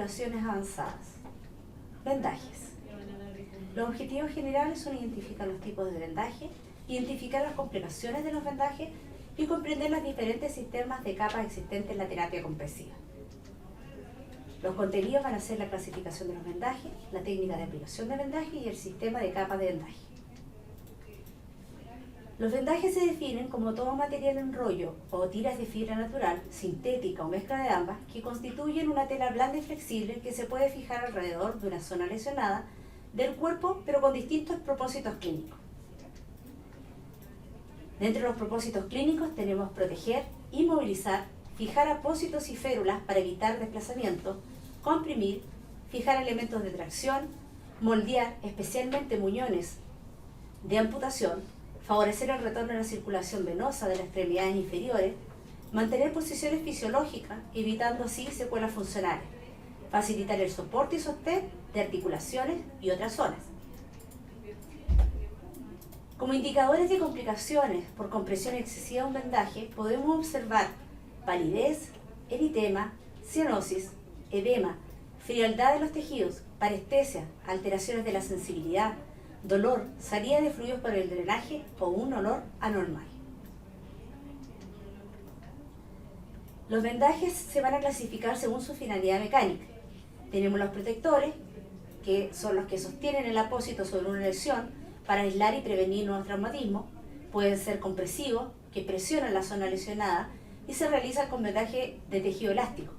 instalaciones avanzadas. Vendajes. Los objetivos generales son identificar los tipos de vendaje, identificar las complicaciones de los vendajes y comprender los diferentes sistemas de capas existentes en la terapia compresiva. Los contenidos van a ser la clasificación de los vendajes, la técnica de aplicación de vendaje y el sistema de capas de vendaje. Los vendajes se definen como todo material en rollo o tiras de fibra natural, sintética o mezcla de ambas, que constituyen una tela blanda y flexible que se puede fijar alrededor de una zona lesionada del cuerpo, pero con distintos propósitos clínicos. Dentro de los propósitos clínicos tenemos proteger, inmovilizar, fijar apósitos y férulas para evitar desplazamiento, comprimir, fijar elementos de tracción, moldear, especialmente muñones de amputación, favorecer el retorno a la circulación venosa de las extremidades inferiores, mantener posiciones fisiológicas, evitando así secuelas funcionales, facilitar el soporte y sostén de articulaciones y otras zonas. Como indicadores de complicaciones por compresión excesiva de un vendaje, podemos observar palidez, eritema, cianosis, edema, frialdad de los tejidos, parestesia, alteraciones de la sensibilidad, dolor, salida de fluidos por el drenaje o un olor anormal. Los vendajes se van a clasificar según su finalidad mecánica. Tenemos los protectores, que son los que sostienen el apósito sobre una lesión para aislar y prevenir nuevos traumatismos. Pueden ser compresivos, que presionan la zona lesionada y se realizan con vendaje de tejido elástico.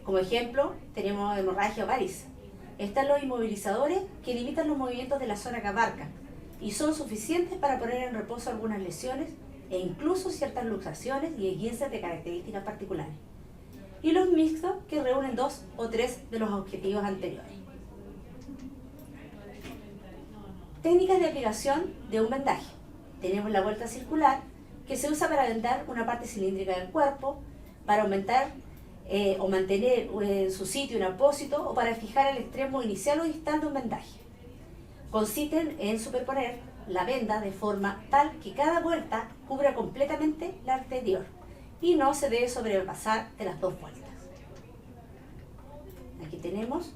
Como ejemplo, tenemos hemorragia o varices. Están los inmovilizadores, que limitan los movimientos de la zona que abarcan y son suficientes para poner en reposo algunas lesiones e incluso ciertas luxaciones y esguinces de características particulares. Y los mixtos, que reúnen 2 o 3 de los objetivos anteriores. Técnicas de aplicación de un vendaje. Tenemos la vuelta circular, que se usa para vendar una parte cilíndrica del cuerpo, para aumentar o mantener en su sitio un apósito o para fijar el extremo inicial o distal de un vendaje. Consisten en superponer la venda de forma tal que cada vuelta cubra completamente la anterior y no se debe sobrepasar de las 2 vueltas. Aquí tenemos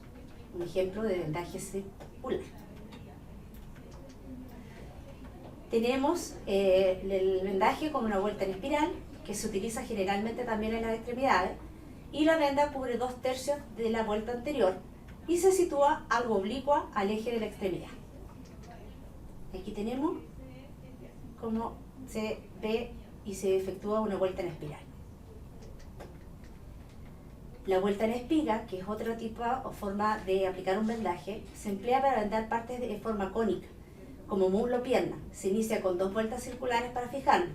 un ejemplo de vendaje circular. Tenemos el vendaje con una vuelta en espiral, que se utiliza generalmente también en las extremidades, y la venda cubre 2/3 de la vuelta anterior y se sitúa algo oblicua al eje de la extremidad. Aquí tenemos cómo se ve y se efectúa una vuelta en espiral. La vuelta en espiga, que es otro tipo o forma de aplicar un vendaje, se emplea para vendar partes de forma cónica, como muslo o pierna. Se inicia con 2 vueltas circulares para fijarlo.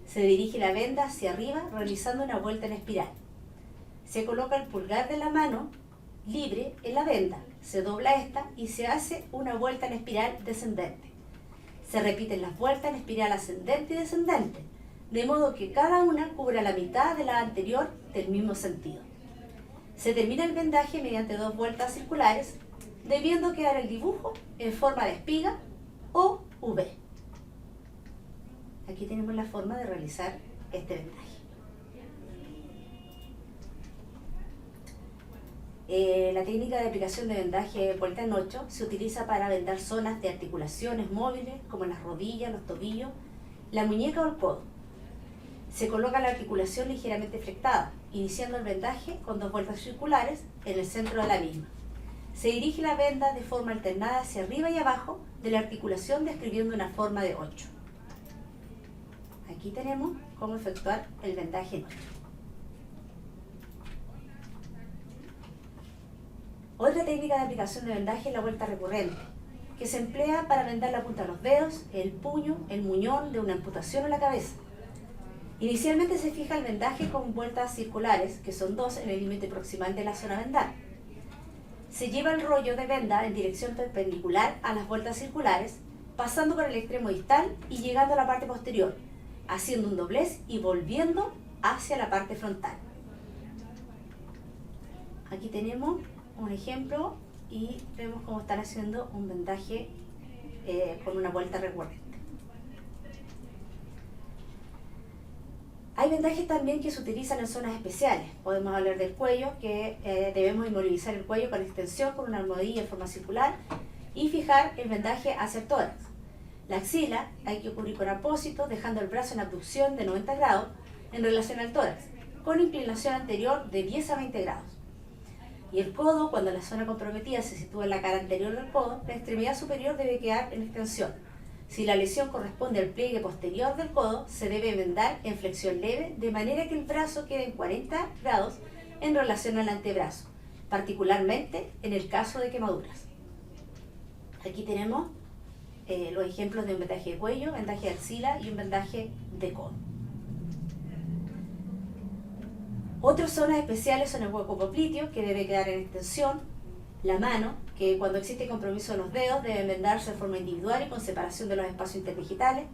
Se dirige la venda hacia arriba realizando una vuelta en espiral. Se coloca el pulgar de la mano libre en la venda, se dobla esta y se hace una vuelta en espiral descendente. Se repiten las vueltas en espiral ascendente y descendente, de modo que cada una cubra la mitad de la anterior del mismo sentido. Se termina el vendaje mediante 2 vueltas circulares, debiendo quedar el dibujo en forma de espiga o V. Aquí tenemos la forma de realizar este vendaje. La técnica de aplicación de vendaje vuelta en 8 se utiliza para vendar zonas de articulaciones móviles como las rodillas, los tobillos, la muñeca o el codo. Se coloca la articulación ligeramente flectada, iniciando el vendaje con 2 vueltas circulares en el centro de la misma. Se dirige la venda de forma alternada hacia arriba y abajo de la articulación, describiendo una forma de 8. Aquí tenemos cómo efectuar el vendaje en 8. Otra técnica de aplicación de vendaje es la vuelta recurrente, que se emplea para vendar la punta de los dedos, el puño, el muñón de una amputación o la cabeza. Inicialmente se fija el vendaje con vueltas circulares, que son 2 en el límite proximal de la zona vendal. Se lleva el rollo de venda en dirección perpendicular a las vueltas circulares, pasando por el extremo distal y llegando a la parte posterior, haciendo un doblez y volviendo hacia la parte frontal. Aquí tenemos un ejemplo y vemos cómo están haciendo un vendaje con una vuelta recurrente. Hay vendajes también que se utilizan en zonas especiales. Podemos hablar del cuello, que debemos inmovilizar el cuello con extensión con una almohadilla en forma circular y fijar el vendaje hacia el tórax. La axila hay que cubrir con apósito, dejando el brazo en abducción de 90 grados en relación al tórax, con inclinación anterior de 10 a 20 grados. Y el codo, cuando la zona comprometida se sitúa en la cara anterior del codo, la extremidad superior debe quedar en extensión. Si la lesión corresponde al pliegue posterior del codo, se debe vendar en flexión leve, de manera que el brazo quede en 40 grados en relación al antebrazo, particularmente en el caso de quemaduras. Aquí tenemos los ejemplos de un vendaje de cuello, vendaje de axila y un vendaje de codo. Otras zonas especiales son el hueco popliteo, que debe quedar en extensión, la mano, que cuando existe compromiso de los dedos debe vendarse de forma individual y con separación de los espacios interdigitales.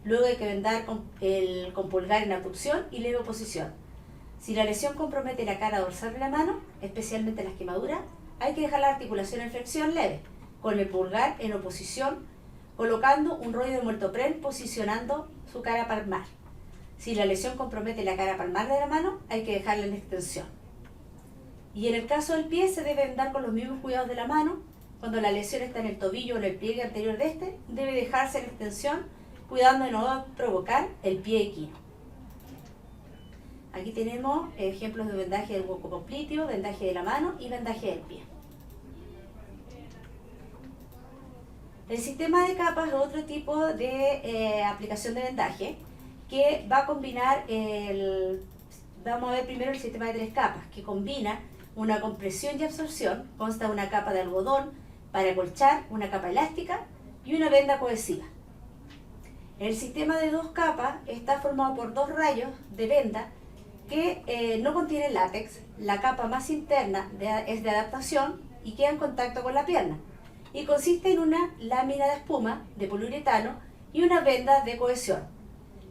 Luego hay que vendar con pulgar en abducción y leve oposición. Si la lesión compromete la cara dorsal de la mano, especialmente las quemaduras, hay que dejar la articulación en flexión leve, con el pulgar en oposición, colocando un rollo de muertopren posicionando su cara palmar. Si la lesión compromete la cara palmar de la mano, hay que dejarla en extensión. Y en el caso del pie, se debe vendar con los mismos cuidados de la mano. Cuando la lesión está en el tobillo o en el pliegue anterior de este, debe dejarse en extensión, cuidando de no provocar el pie equino. Aquí tenemos ejemplos de vendaje del hueco popliteo, vendaje de la mano y vendaje del pie. El sistema de capas es otro tipo de aplicación de vendaje que va a combinar vamos a ver primero el sistema de 3 capas, que combina una compresión y absorción, consta de una capa de algodón para acolchar, una capa elástica y una venda cohesiva. El sistema de 2 capas está formado por 2 rayos de venda que no contienen látex. La capa más interna es de adaptación y queda en contacto con la pierna, y consiste en una lámina de espuma de poliuretano y una venda de cohesión.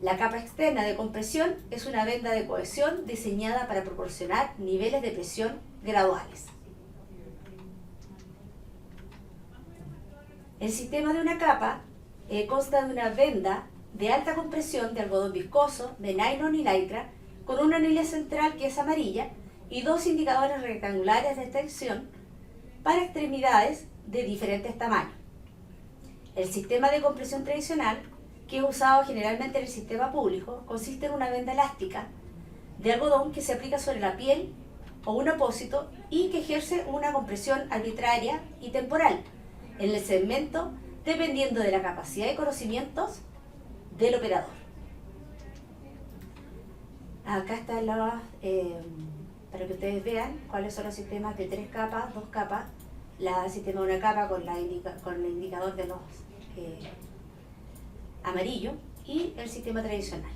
La capa externa de compresión es una venda de cohesión diseñada para proporcionar niveles de presión graduales. El sistema de una capa consta de una venda de alta compresión de algodón viscoso, de nylon y lycra, con una anilla central que es amarilla y 2 indicadores rectangulares de extensión para extremidades de diferentes tamaños. El sistema de compresión tradicional, que es usado generalmente en el sistema público, consiste en una venda elástica de algodón que se aplica sobre la piel o un apósito y que ejerce una compresión arbitraria y temporal en el segmento dependiendo de la capacidad de conocimientos del operador. Acá está para que ustedes vean cuáles son los sistemas de 3 capas, 2 capas, el sistema de una capa con el indicador de los amarillo y el sistema tradicional.